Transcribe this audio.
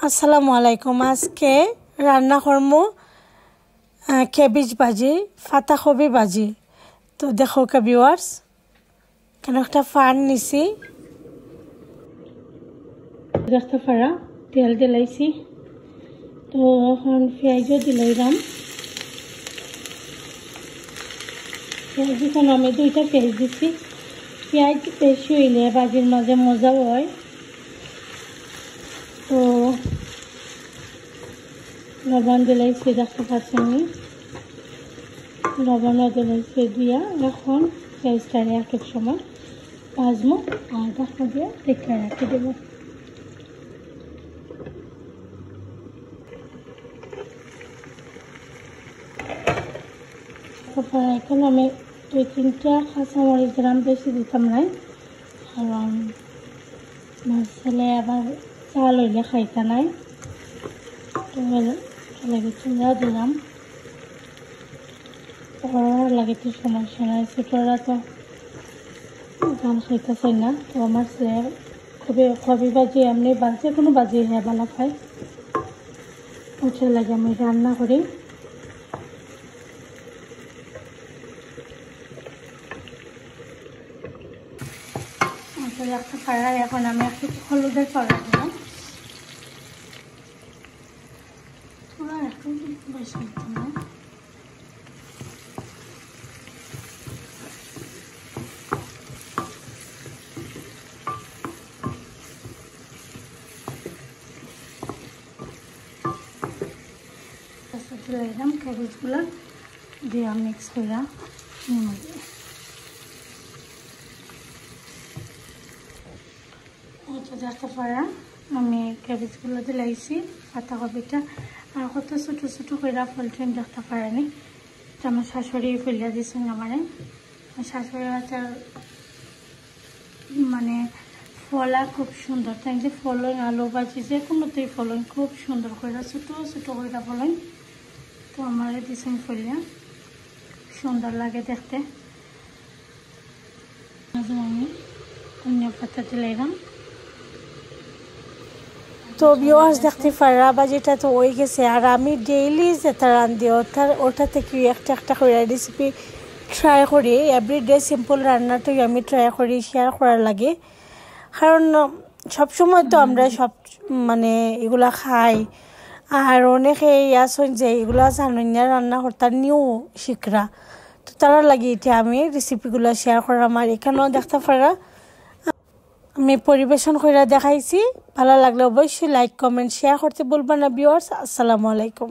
আসসালামু আলাইকুম। আজকে রান্না করবো কেবিজ ভাজি, পাতাকপি ভাজি। তো দেখো ভিউয়ার্স, কেন একটা ফান নিছি, দেখতে পারা তেল দিলাইছি। তো এখন পেঁয়াজও দিলাইলাম। পেঁয়াজ এখন আমি 2টা পেঁয়াজ দিছি। পেঁয়াজ বেশি হইলে ভাজির মাঝে মজা হয়। তো লবণ দিলাইছি, দেখতে পাচ্ছেন, লবণও দিলাইছি দিয়া এখন পেঁয়াজটারে এক এক সময় ভাজবো আর ঢাকা দিয়ে রেখে রাখি দেবো। তারপর এখন আমি 2-3টা কাঁচামরিচ দিলাম, বেশি দিতাম নাই, কারণ মাছ ছেলে আবার চাল হইলে খাইতে নাই। তো চুলা দিলাম, লাগে তো সমস্যা নাই, ছোটরা তো ধান খাইতে চাই না। তো আমার ছেলে কবি ভাজি এমনি যে কোনো ভাজি হ্যাঁ ভালো খাই, ওটা লাগে আমি রান্না করি। একটা পাড়ায় এখন আমি একটু হলুদের পাড়া দিলাম, পুরো একটু বেশি দিলাম। দিলাম ক্যাবেজগুলো দিয়ে মিক্স করে দেখতে পারা আমি ক্যাবেজগুলো দিলাইছি, পাতাকপিটা আর কত ছোটো ছোটো করে ফলট্রেন দেখতে পারেনি। এটা আমার শাশুড়ি ফেলিয়া দিয়েছেন। আমার শাশুড়ি হাতের মানে ফলা খুব সুন্দর, তাই যে ফলন আলু ভাজি যে কোনোতেই ফলন খুব সুন্দর করে ছোটো ছোটো করে ফলন। তো আমার দিয়েছেন ফলিয়া, সুন্দর লাগে দেখতে। আমি ধনিয়া পাতা দিলাম। তো ভিউয়ার্স দেখতে পারা ভাজিটা তো হয়ে গেছে। আর আমি ডেইলি যেটা রান্ধি ওটা থেকে একটা করে রেসিপি ট্রাই করি। এভরিডে সিম্পল রান্নাটাই আমি ট্রাই করি, শেয়ার করার লাগে। কারণ সবসময় তো আমরা মানে এগুলা খাই, আর অনেকে আসুন যে এগুলা জানেন না রান্না করতে, নিউ শিখরা। তো তারা লাগে এটা আমি রেসিপিগুলো শেয়ার করা। আমার এখানেও দেখতে পারা আমি পরিবেশন করে দেখাইছি। ভালো লাগলে অবশ্যই লাইক কমেন্ট শেয়ার করতে বলবেন না ভিউয়ার্স। আসসালামু আলাইকুম।